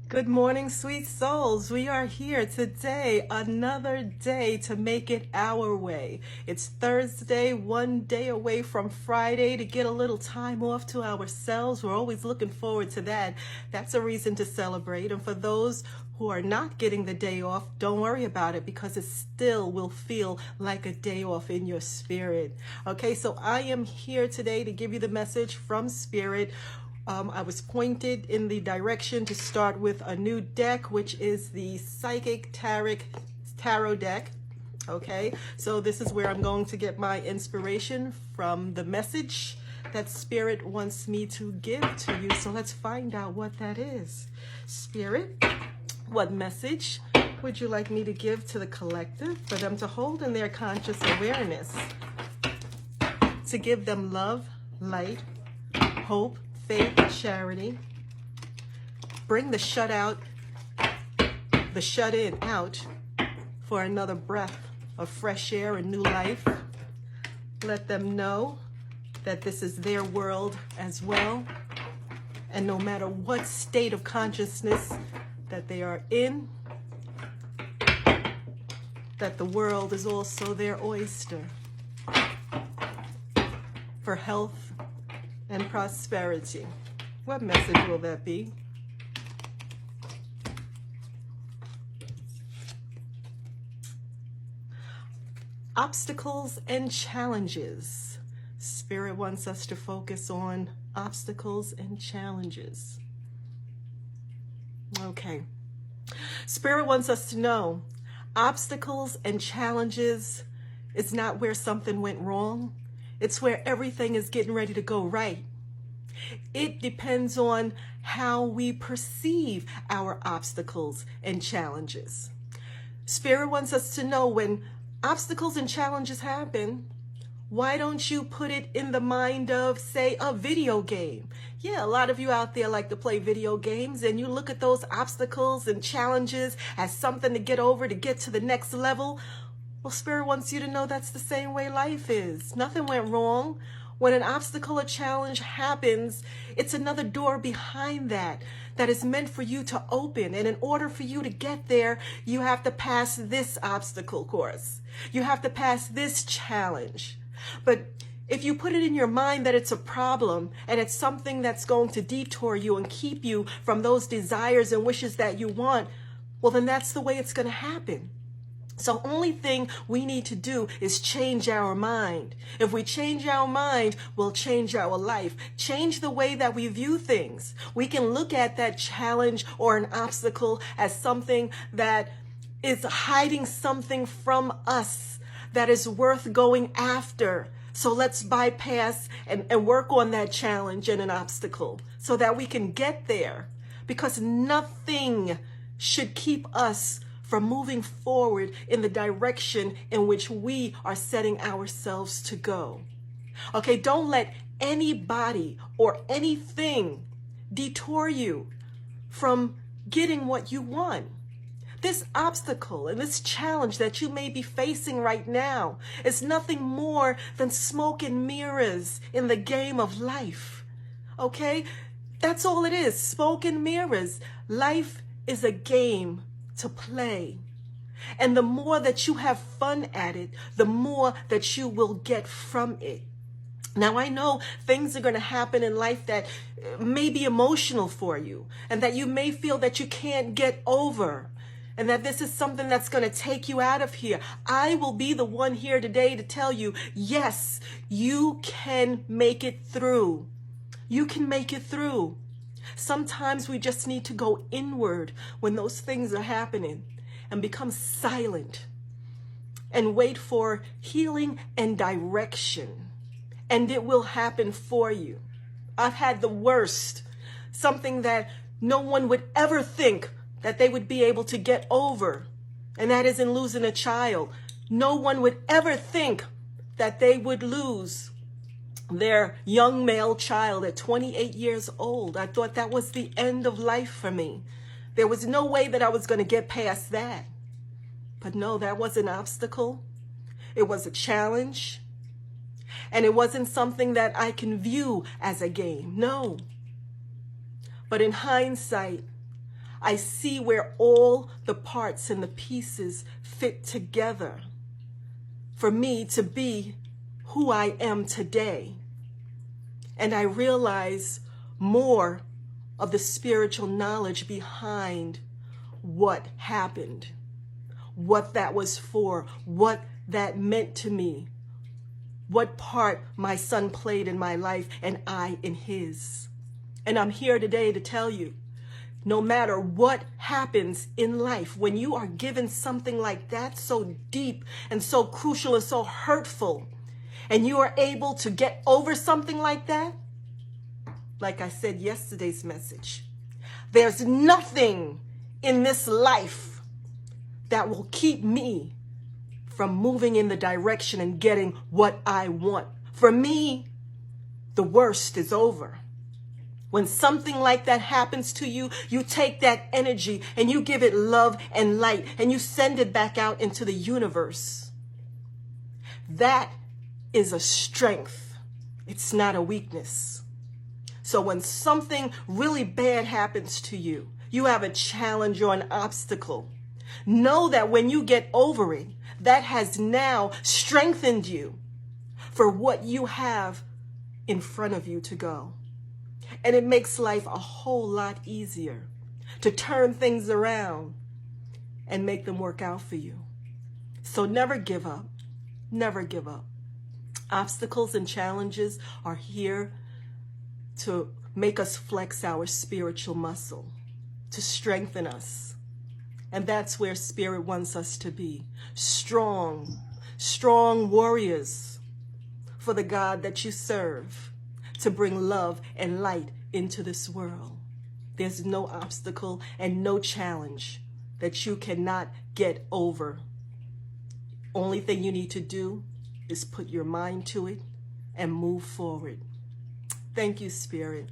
Good morning, sweet souls. We are here today, another day to make it our way. It's Thursday, one day away from Friday to get a little time off to ourselves. We're always looking forward to that. That's a reason to celebrate. And for those who are not getting the day off, don't worry about it because it still will feel like a day off in your spirit. Okay, so I am here today to give you the message from Spirit. I was pointed in the direction to start with a new deck, which is the Psychic Tarot deck. Okay, so this is where I'm going to get my inspiration from the message that Spirit wants me to give to you. So let's find out what that is. Spirit, what message would you like me to give to the collective for them to hold in their conscious awareness? To give them love, light, hope, faith, charity. Bring the shut in out for another breath of fresh air and new life. Let them know that this is their world as well. And no matter what state of consciousness that they are in, that the world is also their oyster for health and prosperity. What message will that be? Obstacles and challenges. Spirit wants us to focus on obstacles and challenges. Okay. Spirit wants us to know obstacles and challenges is not where something went wrong. It's where everything is getting ready to go right. It depends on how we perceive our obstacles and challenges. Spirit wants us to know when obstacles and challenges happen, why don't you put it in the mind of, say, a video game? Yeah, a lot of you out there like to play video games, and you look at those obstacles and challenges as something to get over, to get to the next level. Well, Spirit wants you to know that's the same way life is. Nothing went wrong. When an obstacle or challenge happens, it's another door behind that is meant for you to open. And in order for you to get there, you have to pass this obstacle course. You have to pass this challenge. But if you put it in your mind that it's a problem and it's something that's going to detour you and keep you from those desires and wishes that you want, well, then that's the way it's going to happen. So only thing we need to do is change our mind. If we change our mind, we'll change our life. Change the way that we view things. We can look at that challenge or an obstacle as something that is hiding something from us that is worth going after. So let's bypass and work on that challenge and an obstacle so that we can get there. Because nothing should keep us from moving forward in the direction in which we are setting ourselves to go. Okay, don't let anybody or anything detour you from getting what you want. This obstacle and this challenge that you may be facing right now is nothing more than smoke and mirrors in the game of life. Okay, that's all it is, smoke and mirrors. Life is a game to play. And the more that you have fun at it, the more that you will get from it. Now, I know things are going to happen in life that may be emotional for you and that you may feel that you can't get over and that this is something that's going to take you out of here. I will be the one here today to tell you, yes, you can make it through. You can make it through. Sometimes we just need to go inward when those things are happening and become silent and wait for healing and direction. And it will happen for you. I've had the worst, something that no one would ever think that they would be able to get over. And that is in losing a child. No one would ever think that they would lose their young male child at 28 years old. I thought that was the end of life for me. There was no way that I was going to get past that. But no, that was an obstacle. It was a challenge. And it wasn't something that I can view as a game. No. But in hindsight, I see where all the parts and the pieces fit together for me to be who I am today. And I realize more of the spiritual knowledge behind what happened, what that was for, what that meant to me, what part my son played in my life and I in his. And I'm here today to tell you, no matter what happens in life, when you are given something like that, so deep and so crucial and so hurtful, and you are able to get over something like that, like I said yesterday's message, there's nothing in this life that will keep me from moving in the direction and getting what I want. For me, the worst is over. When something like that happens to you, you take that energy and you give it love and light and you send it back out into the universe. That is a strength. It's not a weakness. So when something really bad happens to you, you have a challenge or an obstacle, know that when you get over it, that has now strengthened you for what you have in front of you to go. And it makes life a whole lot easier to turn things around and make them work out for you. So never give up. Never give up. Obstacles and challenges are here to make us flex our spiritual muscle, to strengthen us. And that's where Spirit wants us to be. Strong, strong warriors for the God that you serve, to bring love and light into this world. There's no obstacle and no challenge that you cannot get over. Only thing you need to do is put your mind to it and move forward. Thank you, Spirit.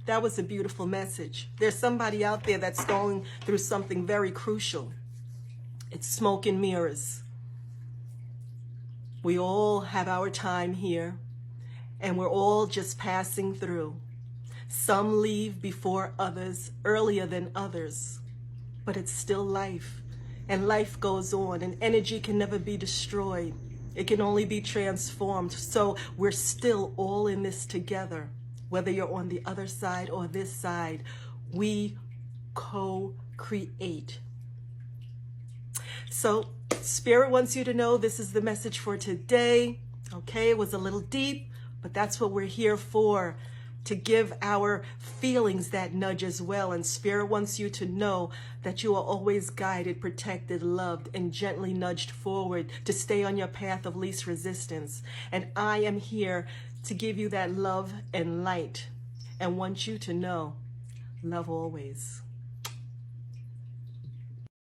That was a beautiful message. There's somebody out there that's going through something very crucial. It's smoke and mirrors. We all have our time here, and we're all just passing through. Some leave before others, earlier than others, but it's still life, and life goes on, and energy can never be destroyed. It can only be transformed. So we're still all in this together. Whether you're on the other side or this side, we co-create. So Spirit wants you to know this is the message for today. Okay, it was a little deep, but that's what we're here for, to give our feelings that nudge as well. And Spirit wants you to know that you are always guided, protected, loved, and gently nudged forward to stay on your path of least resistance. And I am here to give you that love and light and want you to know, love always.